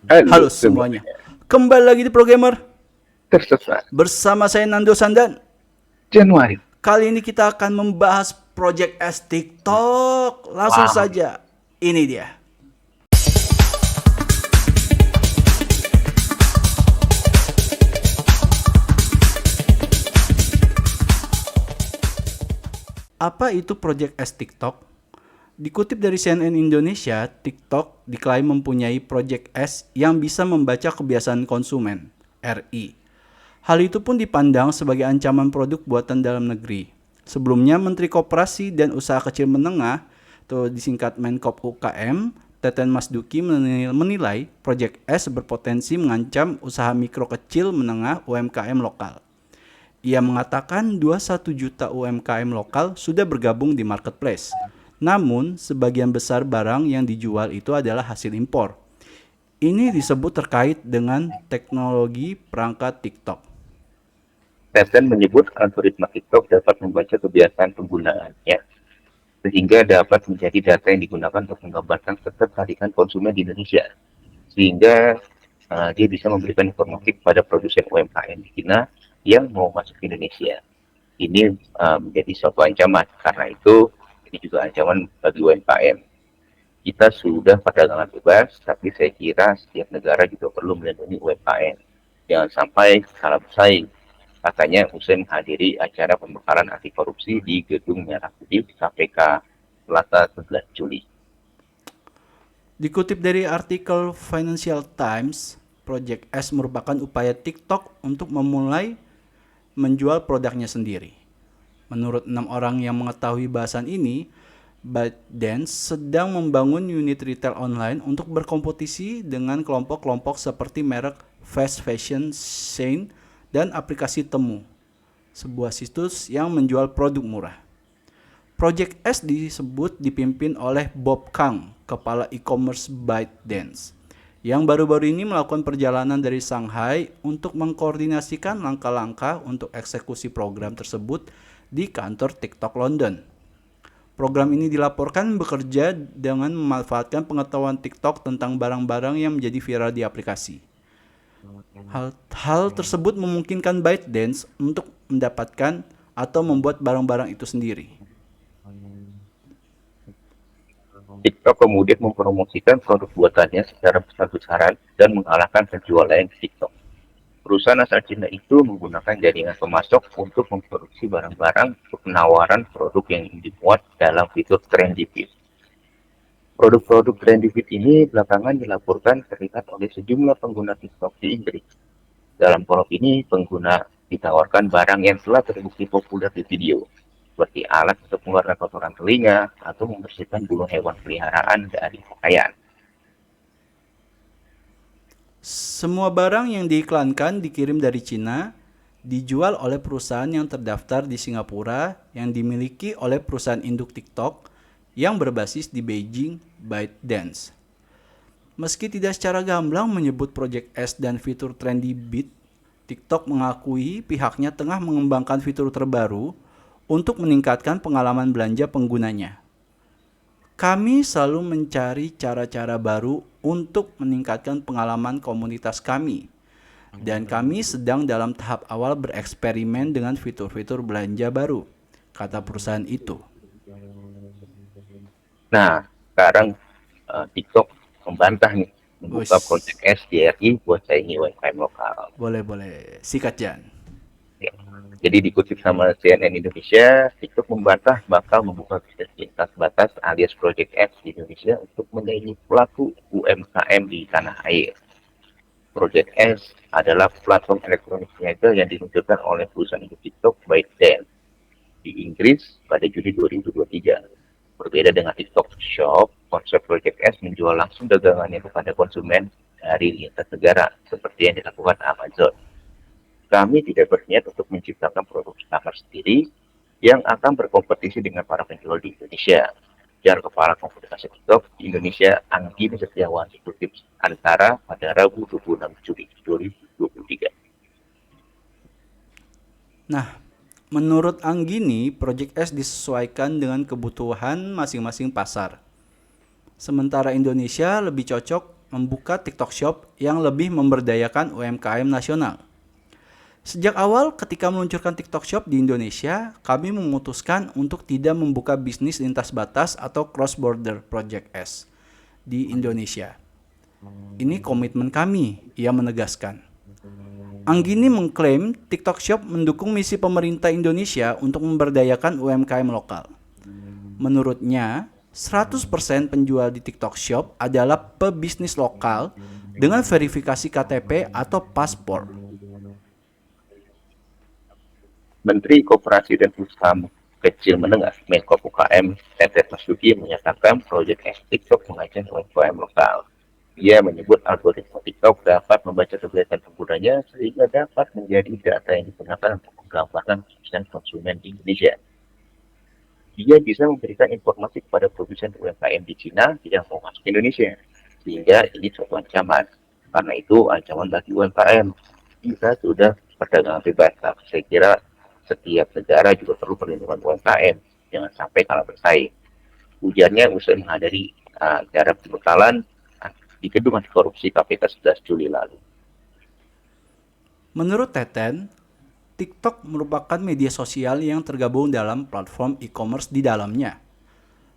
Halo Halo semuanya, semuanya, kembali lagi di Programmer tersesat bersama saya Nando Sandan. Januari. Kali ini kita akan membahas Project S TikTok. Langsung Wow, saja, ini dia. Apa itu Project S TikTok? Dikutip dari CNN Indonesia, TikTok diklaim mempunyai Project S yang bisa membaca kebiasaan konsumen, RI. Hal itu pun dipandang sebagai ancaman produk buatan dalam negeri. Sebelumnya, Menteri Koperasi dan Usaha Kecil Menengah atau disingkat Menkop UKM, Teten Masduki menilai Project S berpotensi mengancam usaha mikro kecil menengah UMKM lokal. Ia mengatakan 21 juta UMKM lokal sudah bergabung di marketplace. Namun, sebagian besar barang yang dijual itu adalah hasil impor. Ini disebut terkait dengan teknologi perangkat TikTok. Teten menyebut algoritma TikTok dapat membaca kebiasaan penggunaannya, sehingga dapat menjadi data yang digunakan untuk menggambarkan ketertarikan konsumen di Indonesia. Sehingga dia bisa memberikan informasi kepada produsen UMKM di China yang mau masuk ke Indonesia. Ini menjadi suatu ancaman, karena itu ini juga ancaman bagi UMKM. Kita sudah perdagangan bebas, tapi saya kira setiap negara juga perlu melindungi UMKM. Jangan sampai salah bersaing. Katanya usai menghadiri acara pembekalan anti korupsi di Gedung Merah Putih KPK Selasa 11 Juli. Dikutip dari artikel Financial Times, Project S merupakan upaya TikTok untuk memulai menjual produknya sendiri. Menurut 6 orang yang mengetahui bahasan ini, ByteDance sedang membangun unit retail online untuk berkompetisi dengan kelompok-kelompok seperti merek fast fashion Shein dan aplikasi Temu, sebuah situs yang menjual produk murah. Project S disebut dipimpin oleh Bob Kang, kepala e-commerce ByteDance, yang baru-baru ini melakukan perjalanan dari Shanghai untuk mengkoordinasikan langkah-langkah untuk eksekusi program tersebut di kantor TikTok London. Program ini dilaporkan bekerja dengan memanfaatkan pengetahuan TikTok tentang barang-barang yang menjadi viral di aplikasi. Hal tersebut memungkinkan ByteDance untuk mendapatkan atau membuat barang-barang itu sendiri. TikTok kemudian mempromosikan produk buatannya secara besar-besaran dan mengalahkan penjual lain di TikTok. Perusahaan asal Cina itu menggunakan jaringan pemasok untuk memproduksi barang-barang untuk penawaran produk yang dimuat dalam fitur Trendy Feed. Produk-produk Trendy Feed ini belakangan dilaporkan terlihat oleh sejumlah pengguna TikTok di Inggris. Dalam kolom ini, pengguna ditawarkan barang yang telah terbukti populer di video, seperti alat untuk mengeluarkan kotoran telinga atau membersihkan bulu hewan peliharaan dari pakaian. Semua barang yang diiklankan dikirim dari Cina, dijual oleh perusahaan yang terdaftar di Singapura yang dimiliki oleh perusahaan induk TikTok yang berbasis di Beijing, ByteDance. Meski tidak secara gamblang menyebut Project S dan fitur Trendy Beat, TikTok mengakui pihaknya tengah mengembangkan fitur terbaru untuk meningkatkan pengalaman belanja penggunanya. Kami selalu mencari cara-cara baru untuk meningkatkan pengalaman komunitas kami. Dan kami sedang dalam tahap awal bereksperimen dengan fitur-fitur belanja baru, kata perusahaan itu. Nah, sekarang TikTok membantah nih, membuka Bus, Project S di RI buat saingi UMKM lokal. boleh-boleh. Sikat Jan. Ya. Jadi dikutip sama CNN Indonesia, TikTok membantah bakal membuka bisnis lintas batas alias Project X di Indonesia untuk menyaingi pelaku UMKM di tanah air. Project X adalah platform elektronik niaga yang diluncurkan oleh perusahaan TikTok ByteDance di Inggris pada Juni 2023. Berbeda dengan TikTok Shop, konsep Project S menjual langsung dagangannya kepada konsumen dari lintas negara seperti yang dilakukan Amazon. Kami tidak berniat untuk menciptakan produk standar sendiri yang akan berkompetisi dengan para penjual di Indonesia. Jar Kepala Komunikasi TikTok di Indonesia, Anggi Setiawan, dikutip Antara pada Rabu 26 Juli 2023. Nah, menurut Anggini, Project S disesuaikan dengan kebutuhan masing-masing pasar. Sementara Indonesia lebih cocok membuka TikTok Shop yang lebih memberdayakan UMKM nasional. Sejak awal ketika meluncurkan TikTok Shop di Indonesia, kami memutuskan untuk tidak membuka bisnis lintas batas atau cross border Project S di Indonesia. Ini komitmen kami, ia menegaskan. Anggini mengklaim TikTok Shop mendukung misi pemerintah Indonesia untuk memberdayakan UMKM lokal. Menurutnya, 100% penjual di TikTok Shop adalah pebisnis lokal dengan verifikasi KTP atau paspor. Menteri Koperasi dan Usaha Kecil Menengah Menko UKM Teten Masuki menyatakan proyek TikTok mengajak UMKM lokal. Ia menyebut algoritma TikTok dapat membaca kebiasaan penggunanya sehingga dapat menjadi data yang digunakan untuk menggambarkan kebiasaan konsumen di Indonesia. Dia bisa memberikan informasi kepada produsen UMKM di Cina yang mau masuk ke Indonesia, sehingga ini suatu ancaman. Karena itu ancaman bagi UMKM. Kita sudah perdagangan bebas, saya kira setiap negara juga perlu perlindungan UMKM, jangan sampai kalah bersaing. Ujarnya usai menghadiri acara pembekalan di gedung anti korupsi KPK 11 Juli lalu. Menurut Teten, TikTok merupakan media sosial yang tergabung dalam platform e-commerce di dalamnya,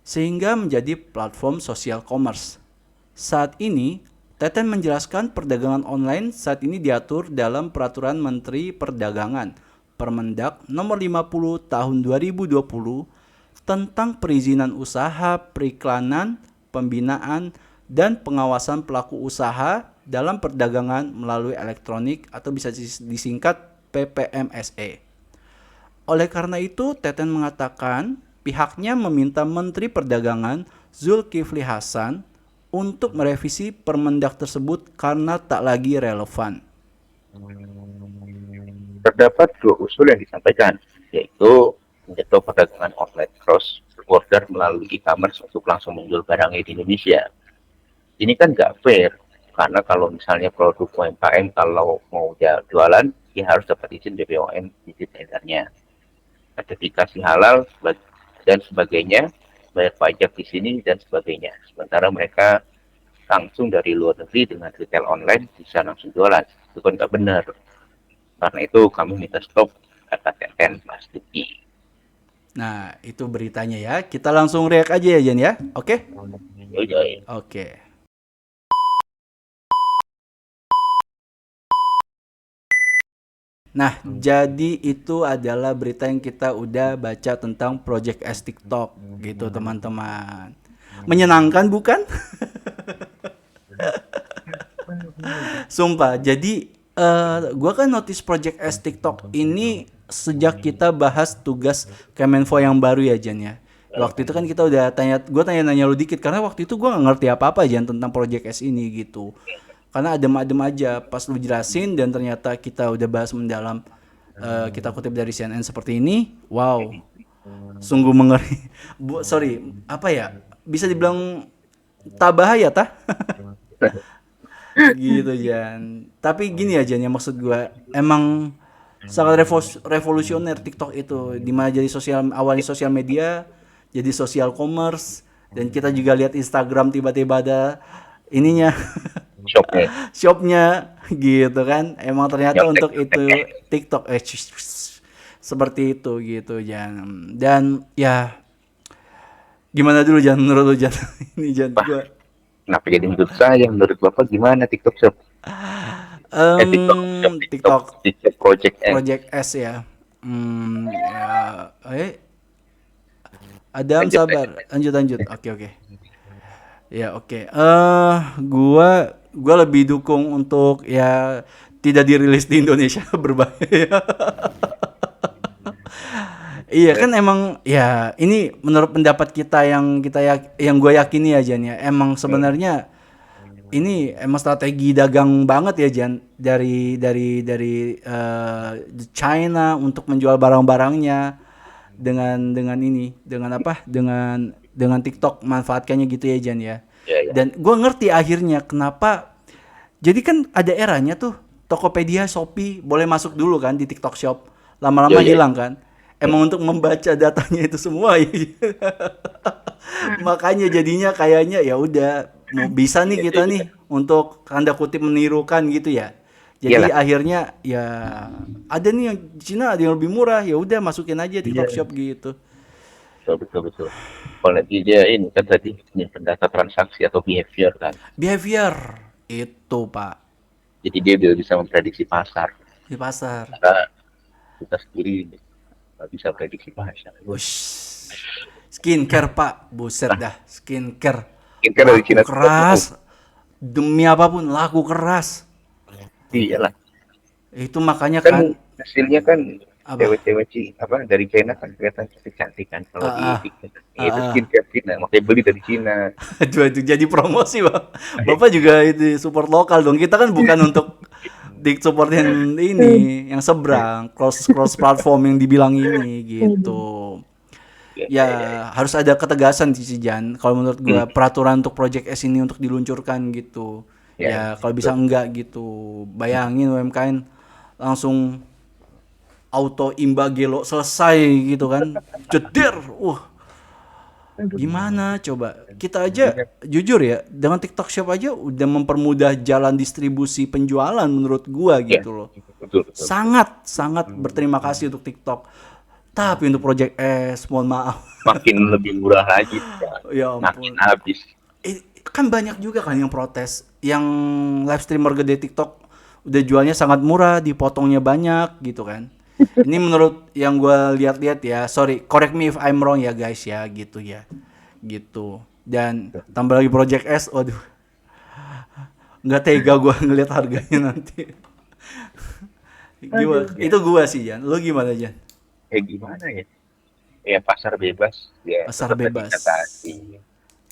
sehingga menjadi platform sosial commerce. Saat ini, Teten menjelaskan perdagangan online saat ini diatur dalam Peraturan Menteri Perdagangan Permendak Nomor 50 Tahun 2020 tentang perizinan usaha, periklanan, pembinaan, dan pengawasan pelaku usaha dalam perdagangan melalui elektronik atau bisa disingkat PPMSE. Oleh karena itu, Teten mengatakan pihaknya meminta Menteri Perdagangan Zulkifli Hasan untuk merevisi Permendak tersebut karena tak lagi relevan. Terdapat dua usul yang disampaikan, yaitu menyentuh perdagangan online cross border melalui e-commerce untuk langsung menjual barangnya di Indonesia. Ini kan nggak fair, karena kalau misalnya produk UMKM kalau mau jualan, dia harus dapat izin BPOM, izin edarnya, sertifikasi halal dan sebagainya, bayar pajak di sini dan sebagainya. Sementara mereka langsung dari luar negeri dengan retail online bisa langsung jualan, itu kan nggak benar. Karena itu kami minta stop, kata Teten Masuki. Nah, itu beritanya ya. Kita langsung react aja ya, Jan ya. Oke? Oke. Nah, jadi itu adalah berita yang kita udah baca tentang Project S TikTok gitu, teman-teman. Menyenangkan bukan? Sumpah, jadi gue kan notice Project S TikTok ini sejak kita bahas tugas Kemenfo yang baru ya, Jan ya. Waktu itu kan kita udah gue tanya-nanya lu dikit karena waktu itu gue gak ngerti apa-apa Jan tentang Project S ini gitu. Karena adem-adem aja pas lu jelasin dan ternyata kita udah bahas mendalam, kita kutip dari CNN seperti ini. Wow, sungguh mengeri. Apa ya? Bisa dibilang tak bahaya tah? Gitu Jan. Tapi gini aja ya maksud gue, emang sangat revolusioner TikTok itu, dimana jadi awalnya sosial media jadi sosial commerce, dan kita juga lihat Instagram tiba-tiba ada ininya shopnya gitu kan. Emang ternyata untuk itu TikTok seperti itu gitu Jan. Dan ya gimana dulu Jan menurut lu Jan? Ini Jan gue. Kenapa jadi menurut saya? Menurut Bapak gimana TikTok Shop? TikTok Project S ya. Adam sabar. Lanjut. Oke. Ya oke. Gua lebih dukung untuk ya tidak dirilis di Indonesia, berbahaya. Iya kan emang ya ini menurut pendapat kita yang gue yakini ya Jan ya. Emang sebenarnya ini emang strategi dagang banget ya Jan dari China untuk menjual barang-barangnya dengan TikTok, manfaatkannya gitu ya Jan ya. Dan gue ngerti akhirnya kenapa. Jadi kan ada eranya tuh Tokopedia, Shopee boleh masuk dulu kan di TikTok Shop, lama-lama hilang kan. Emang untuk membaca datanya itu semua ya. Makanya jadinya kayaknya ya udah mau bisa nih kita nih untuk tanda kutip menirukan gitu ya. Jadi Iyalah. akhirnya ya ada nih yang di Cina ada yang lebih murah, ya udah masukin aja TikTok Iya, Shop gitu. betul betul betul. Apalagi dia ini kan tadi nyimpen data transaksi atau behavior kan. Behavior itu Pak Jadi dia bisa memprediksi pasar. di pasar. Karena kita sendiri nggak bisa prediksi pasar. Ush. Skincare Pak, buset Nah, dah skincare mungkin dari laku Cina sudah tutup. keras demi apapun laku keras. Iyalah. Itu makanya Kan kan hasilnya kan apa? cewek-cewek apa dari China kan kelihatan cantik-cantik kan kalau di Ah, TikTok. ah, Itu ah, ah. skincare Cina, makanya beli dari Cina. Aduh, itu jadi promosi, Bang. Bapak juga itu support lokal dong. Kita kan bukan untuk di supportin ini yang seberang, cross cross platform yang dibilang ini gitu. Ya, Ya, ya, ya, ya. harus ada ketegasan sih Jan. Kalau menurut Hmm, gua peraturan untuk Project S ini untuk diluncurkan gitu. ya, Ya, kalau bisa betul. enggak gitu. Bayangin UMKM langsung auto imba gelo selesai gitu kan. Jeder. Gimana coba? Kita Jadi aja kan, jujur ya, dengan TikTok Shop aja udah mempermudah jalan distribusi penjualan menurut gua ya, gitu loh. betul betul betul. Sangat sangat berterima kasih untuk TikTok. Tapi untuk Project S, mohon maaf. Makin lebih murah lagi sekarang. Ya Makin ampun. habis. Kan banyak juga kan yang protes, yang live streamer gede TikTok udah jualnya sangat murah, dipotongnya banyak gitu kan. Ini menurut yang gua lihat-lihat ya, sorry, correct me if I'm wrong ya guys ya, gitu ya. Gitu. Dan tambah lagi Project S, waduh, nggak tega gua ngeliat harganya nanti. Gimana? Aduh, ya. Itu gua sih Jan. Lu gimana Jan? Kayak gimana ya? Ya pasar bebas ya Pasar tetap tadi bebas. kata si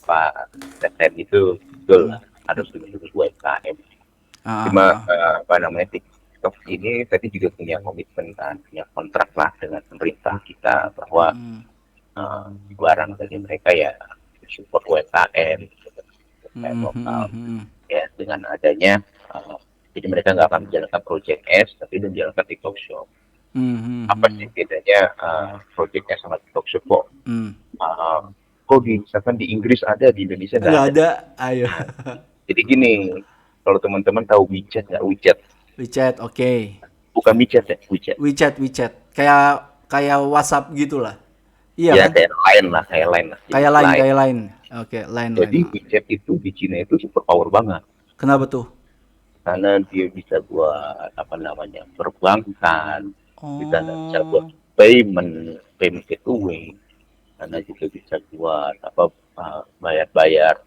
Pak Teten itu betul Mm. lah, harus dilindungi UMKM. Ah, Cuma ah, ah. apa namanya TikTok ini tadi juga punya komitmen kan, punya kontrak lah dengan pemerintah kita bahwa Mm, barang dari mereka ya support UMKM, mm, UMKM mm, lokal. mm, mm, Ya dengan adanya jadi mereka nggak akan menjalankan Project S tapi menjalankan TikTok Shop. mm, mm, Apa mm, sih bedanya Project S sama TikTok Shop kok? mm. Kok misalkan di Inggris ada di Indonesia nggak Nggak ada? ada, ayo. Jadi gini, kalau teman-teman tahu WeChat nggak, WeChat WeChat, oke. bukan WeChat ya, WeChat WeChat. Kayak kayak WhatsApp gitulah. Iya ya kan? kayak lain lah jenis Kayak lain, lain. kayak lain. Oke, lain. Jadi WeChat itu di Cina itu super power banget Kenapa tuh? karena dia bisa buat apa namanya perbankan, kita bisa buat Oh, payment, payment gateway, karena juga bisa buat apa bayar-bayar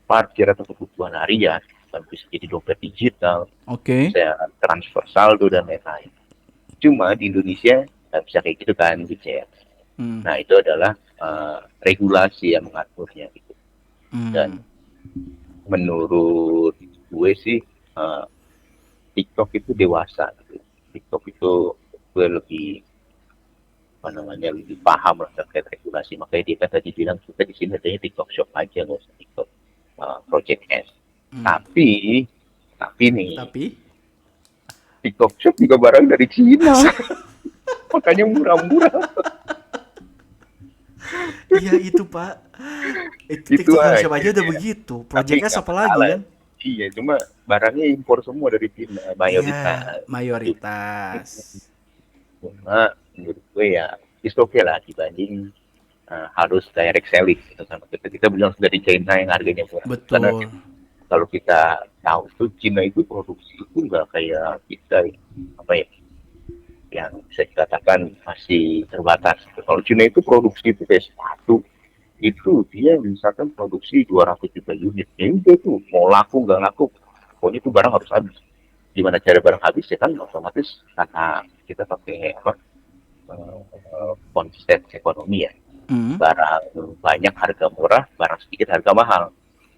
parkir atau kebutuhan harian, dan bisa jadi dompet digital, oke. bisa transfer saldo dan lain-lain. Cuma di Indonesia nggak bisa kayak gitu kan, WeChat. Hmm, Nah itu adalah regulasi yang mengaturnya gitu. Dan hmm, menurut gue sih uh, TikTok itu dewasa gitu. TikTok itu gue lebih apa namanya lebih paham lah terkait regulasi, makanya dia kan tadi bilang kita di sini adanya TikTok Shop aja nggak usah TikTok Project S. hmm. Tapi nih Tapi, TikTok Shop juga barang dari Cina makanya murah-murah iya itu Pak. Itu itu TikTok aja Shop aja udah ya. begitu. Tapi Project S nggak apa lagi masalah ya. kan? Iya cuma barangnya impor semua dari Cina Iya, mayoritas. mayoritas. Cuma menurut gue ya it's okay lah dibanding harus direct selling gitu sama kita bilang dari China yang harganya murah karena Betul. kalau kita tahu tuh Cina itu produksi itu nggak kayak kita apa ya yang bisa dikatakan masih terbatas. Kalau Cina itu produksi itu kayak sepatu itu dia misalkan produksi 200 juta unit ya udah tuh mau laku nggak laku pokoknya itu barang harus habis. Gimana cara barang habis ya kan otomatis karena kita pakai apa konsep ekonomi ya, Hmm. barang banyak harga murah, barang sedikit harga mahal.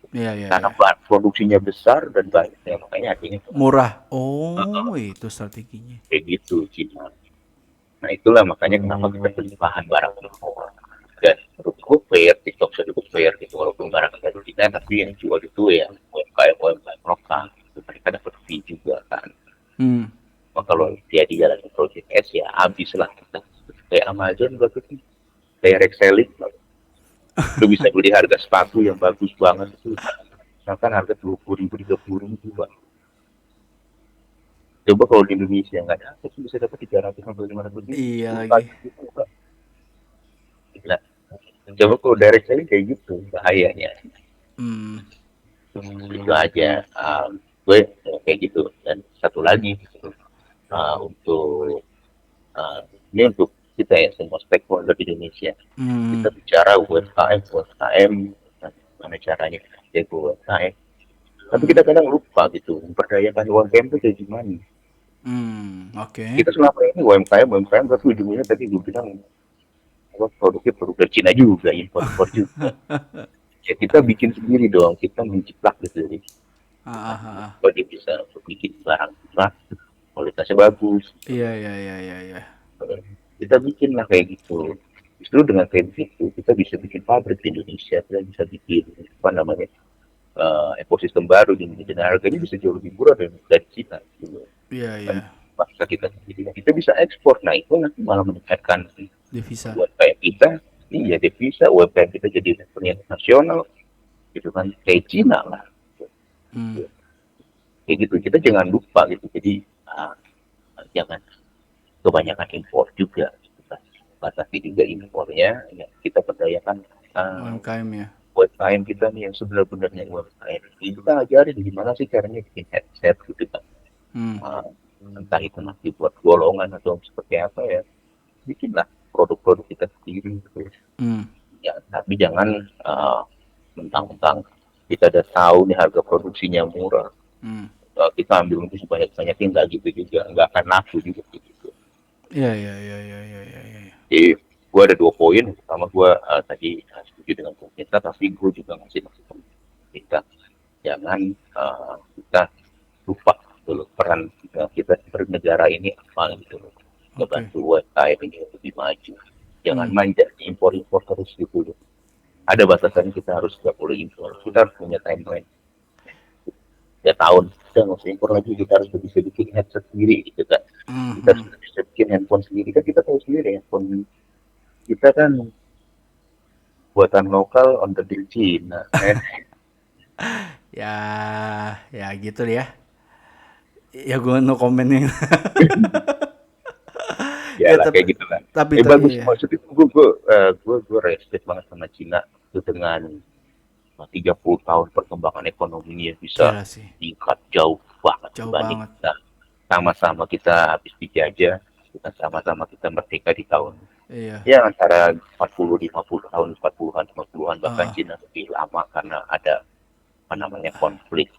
Iya, iya, Karena iya. produksinya besar dan banyak, ya, makanya harganya Murah. Oh, itu strateginya. kayak gitu Cina. Nah itulah makanya kenapa kita beli bahan barang impor. Dan menurutku fair, TikTok sudah cukup fair gitu, walaupun barang dari Cina tapi yang jual itu ya UMKM lokal, itu mereka dapat fee juga kan. Hmm. Nah, kalau dia di jalan Project S ya habis lah kita. Kayak Amazon berarti direct selling, lu bisa beli harga sepatu yang bagus banget itu misalkan harga 20.000, 30.000, Pak. Coba kalau di Indonesia nggak dapat bisa dapat 300 sampai 500.000, Iya lagi. jutaan gitu, Pak. Gila. Coba kalau direct selling kayak gitu bahayanya. Hmm. Itu aja. Gue kayak gitu. Dan satu lagi untuk ini untuk kita ya semua stakeholder di Indonesia. Hmm. Kita bicara UMKM, UMKM, gimana caranya jago UMKM. Tapi Hmm. kita kadang lupa gitu, memperdayakan UMKM itu kayak gimana. Hmm. Oke. Kita selama ini UMKM, UMKM, tapi ujungnya tadi gue bilang produknya produk dari Cina juga, impor-impor juga. Ya kita bikin sendiri dong, kita menjiplak gitu. Jadi Ah, ah, ah, ah. dia bisa untuk bikin barang murah, kualitasnya bagus. Iya, iya, iya, iya, iya. Kita bikin lah kayak gitu. Justru dengan kayak gitu, kita bisa bikin pabrik di Indonesia, kita bisa bikin apa namanya ekosistem baru di Indonesia. Dan harganya bisa jauh lebih murah dari Cina. Gitu. Iya, Kan iya. bangsa kita sendiri. Kita bisa ekspor, nah itu nanti malah meningkatkan Devisa. UMKM kita. Iya, devisa, UMKM kita jadi levelnya nasional, gitu kan, kayak Cina lah. Hmm. Kayak gitu, kita jangan lupa gitu. Jadi, jangan kebanyakan impor juga. Gitu kan. Batasi juga impornya, ya, kita perdayakan UMKM ya. UMKM kita nih yang sebenarnya UMKM. Kita ajarin gimana sih caranya bikin headset gitu kan. Hmm. Uh, Entah itu nanti buat golongan atau seperti apa ya, bikinlah produk-produk kita sendiri gitu. Hmm. Ya, tapi jangan mentang-mentang kita udah tahu nih harga produksinya murah, Hmm. kita ambil untuk sebanyak-banyaknya, nggak gitu juga, nggak akan laku juga gitu. Iya, iya, iya, iya, iya, iya, iya. Jadi gue ada 2 poin. Pertama gue tadi setuju dengan pemerintah, tapi gue juga ngasih masukan kita jangan kita lupa dulu peran kita sebagai negara ini apa gitu loh, Oke. ngebantu UMKM ini lebih maju. Jangan Hmm. manja impor-impor terus gitu. Ada batasan, kita harus nggak boleh impor. Kita harus punya timeline 3 tahun. Kita nggak usah impor lagi. Kita harus bisa bikin headset sendiri gitu kan. Hmm. Kita harus Hmm. bisa bikin handphone sendiri kan. Kita tahu sendiri handphone kita kan buatan lokal on the Cina. Ya, ya gitu ya. Ya gue no comment nih. Ya Ya lah tapi kayak gitu lah. tapi Bagus, ya. maksudnya gue respect banget sama Cina itu dengan 30 tahun perkembangan ekonominya bisa Gila sih. tingkat jauh banget Jauh dibanding banget. kita. Sama-sama kita habis dijajah, kita sama-sama kita merdeka di tahun Iya. ya antara 40 50 tahun, 40-an 50-an, bahkan Ah. Cina lebih lama karena ada apa namanya konflik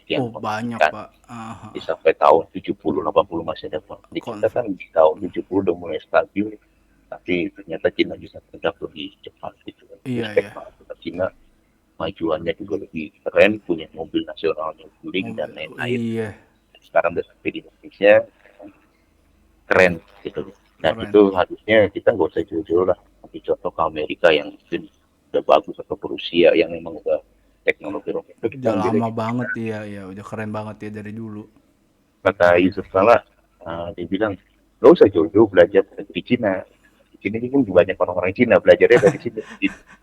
yang Oh, banyak, membuat Pak. Ah. di sampai tahun 70 80 masih ada konflik. Kita Konflik. kan di tahun 70 udah mulai stabil, tapi ternyata Cina bisa tegak lebih cepat gitu. Iya, Respect iya. banget sama Cina, majuannya juga lebih keren, punya mobil nasional yang guling dan lain-lain. Iya, Sekarang udah sampai di Indonesia, keren gitu. Dan keren. itu harusnya kita nggak usah jauh-jauh lah. Nanti contoh ke Amerika yang mungkin udah bagus, atau ke Rusia yang memang udah teknologi roket. Itu kita Udah ambil lama aja. banget ya, ya udah keren banget ya dari dulu. Kata Yusuf Kala, dia bilang nggak usah jauh-jauh belajar di Cina. Di sini pun banyak orang-orang Cina belajarnya dari sini.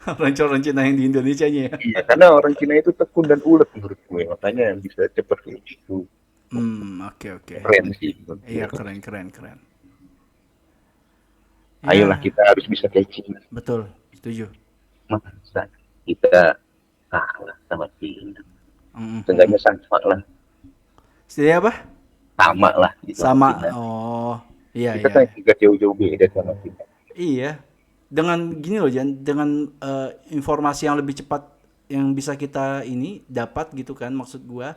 Rencana Cina yang di Indonesianya ya. Iya, karena orang Cina itu tekun dan ulet menurut gue, makanya bisa cepet kayak gitu. Hmm, oke, oke. Keren sih menurut Iya, gue. keren, keren, keren. Ayolah Ya, kita harus bisa kayak Cina. betul, setuju. Masa kita kalah sama Cina? Mm, mm, mm. Seenggaknya sama lah, Setuju apa? sama lah gitu sama Sama. Cina. Oh, iya, Kita iya, kan iya. juga jauh-jauh beda sama Cina. Iya. Dengan gini loh, Jan, dengan informasi yang lebih cepat yang bisa kita ini dapat gitu kan maksud gua.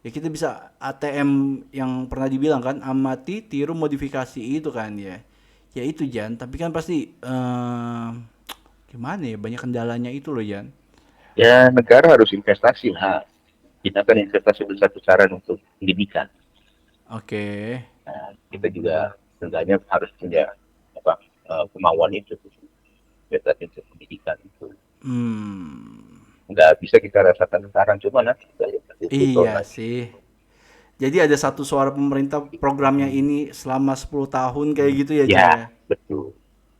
Ya kita bisa ATM yang pernah dibilang kan, amati, tiru, modifikasi itu kan ya. Ya itu Jan, tapi kan pasti gimana ya, banyak kendalanya itu loh Jan. Ya negara harus investasi lah. Kita kan investasi besar-besaran untuk pendidikan. Oke. Nah, kita juga seenggaknya harus punya apa kemauan itu, investasi untuk pendidikan itu. Hmm. Nggak bisa kita rasakan sekarang, cuma nanti kita lihat 10 tahun Iya lagi. sih. Jadi ada satu suara pemerintah programnya ini selama 10 tahun kayak gitu ya Jan Ya ya. betul.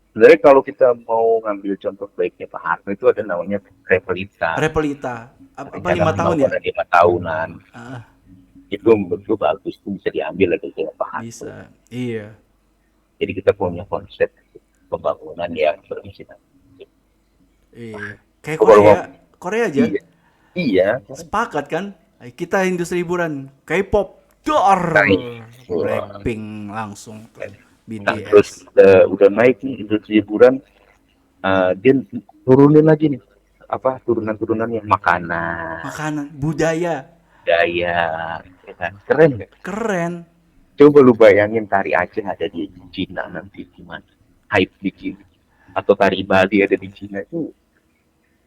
Sebenarnya kalau kita mau ngambil contoh baiknya Pak Harto, itu ada namanya Repelita. Repelita. apa 5 tahun ya? Pembangunan 5 tahunan. Ah, Itu menurut gue bagus, itu bisa diambil dari beberapa hal. bisa. Iya. Jadi kita punya konsep pembangunan yang berisi. Iya. Kayak Kalau Korea, Korea aja. iya, iya, Sepakat kan? Kita industri hiburan, K-pop, dar, wah. Blackpink langsung tuh, Nah, terus BTS, udah naik nih industri hiburan, dia turunin lagi nih apa turunan-turunannya makanan, makanan, budaya, gaya, ya kan? Keren nggak? keren. Coba lu bayangin tari Aceh ada di Cina nanti gimana? Hype di Cina. Atau tari Bali ada di Cina itu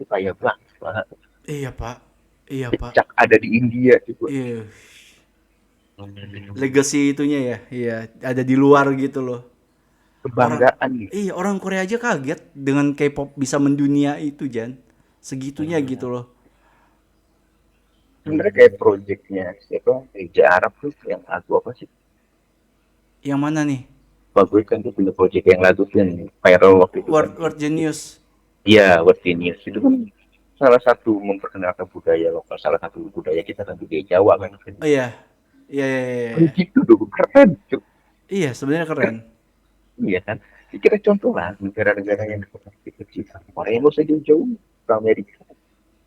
kayak banget. Iya pak, iya pak, Becak ada di India juga. iya. Legacy itunya ya, iya, ada di luar gitu loh. Orang, Kebanggaan nih. iya orang Korea aja kaget dengan K-pop bisa mendunia itu Jan, segitunya gitu loh. Sebenarnya kayak projectnya siapa? Gereja Arab tuh yang lagu apa sih? Yang mana nih? Bagus kan tuh punya project yang lagu tuh yang viral waktu itu kan. World Genius. Iya, World Genius itu kan salah satu memperkenalkan budaya lokal, salah satu budaya kita kan budaya Jawa kan. Oh iya, iya, iya, iya, Oh, iya. gitu dong, keren. Cuk. Iya sebenarnya keren. Iya kan? Jadi kita contoh lah negara-negara yang kecil. Korea nggak usah jauh-jauh ke Amerika.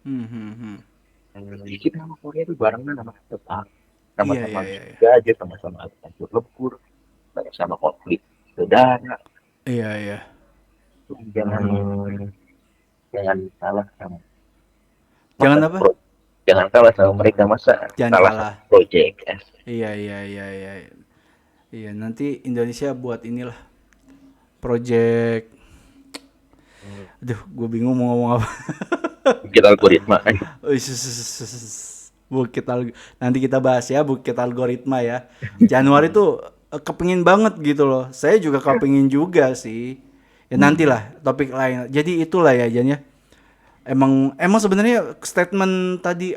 Hmm, hmm, hmm. Di kita sama Korea itu barengan sama Jepang. Iya, Sama-sama iya, iya, iya. juga aja, sama-sama hancur lebur, sama konflik saudara. Iya, iya. Jangan jangan salah sama Jangan masa apa? jangan kalah sama mereka masa Jangan salah kalah. sama project. Iya, iya, iya, iya. Iya, nanti Indonesia buat inilah project. Aduh, gue bingung mau ngomong apa. Kita algoritma. Bukit nanti kita bahas ya bukit algoritma ya. Januari tuh kepingin banget gitu loh. Saya juga kepingin juga sih. Ya nantilah topik lain. Jadi itulah ya Jan ya. Emang sebenarnya statement tadi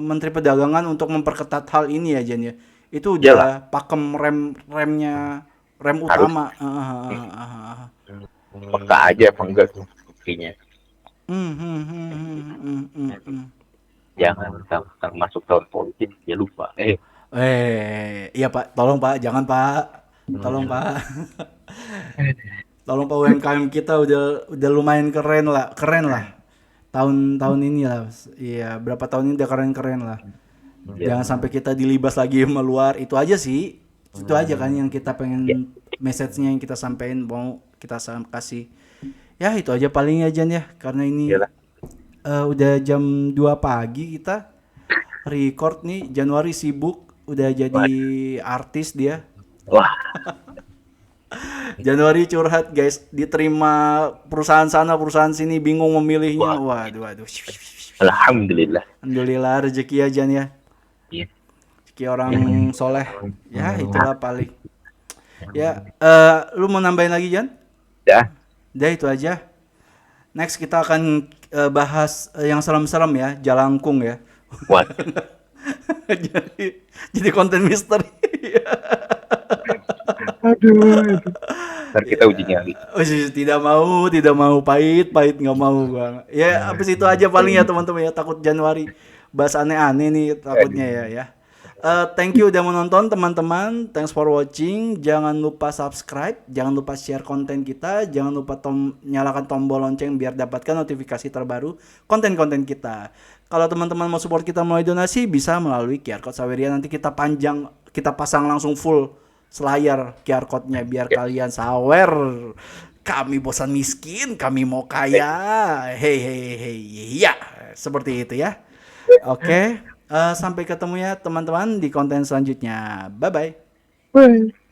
Menteri Perdagangan untuk memperketat hal ini ya Jan ya. Itu Iyalah, udah pakem rem harus utama. peka aja apa enggak tuh buktinya. Hmm, hmm, hmm, hmm, hmm, hmm. Jangan masuk tahun politik ya lupa. Iya Pak, tolong Pak, jangan Pak, tolong Pak, tolong Pak UMKM kita udah lumayan keren lah, tahun-tahun ini lah, iya berapa tahun ini udah keren lah, Ya, jangan sampai kita dilibas lagi sama luar, itu aja sih, itu aja kan yang kita ya, pengen message-nya yang kita sampein mau kita kasih, ya itu aja paling aja ya, karena ini iyalah. udah jam 2 pagi kita record nih, Januari sibuk udah jadi artis dia. Wah, Januari curhat guys, diterima perusahaan sana perusahaan sini bingung memilihnya. wah, Waduh. alhamdulillah. Alhamdulillah rezeki aja nih ya. Iya. Rezeki orang soleh. Ya itulah paling. Ya, lu mau nambahin lagi Jan? Dah, Udah itu aja. Next kita akan bahas yang serem-serem ya, Jalangkung ya. wah, jadi konten misteri. aduh. Ntar kita uji nyali. Oh, tidak mau pahit nggak mau gua. Ya, habis itu aja paling ya teman-teman ya, takut Januari bahas aneh-aneh nih takutnya ya. Thank you udah menonton teman-teman. Thanks for watching. Jangan lupa subscribe, jangan lupa share konten kita, jangan lupa nyalakan tombol lonceng biar dapatkan notifikasi terbaru konten-konten kita. Kalau teman-teman mau support kita melalui donasi bisa melalui QR code Saweria, nanti kita pasang langsung full selayar QR code-nya biar kalian sawer. Kami bosan miskin, kami mau kaya. Hey. Ya, seperti itu ya. Oke. Sampai ketemu ya teman-teman di konten selanjutnya. Bye-bye. Bye.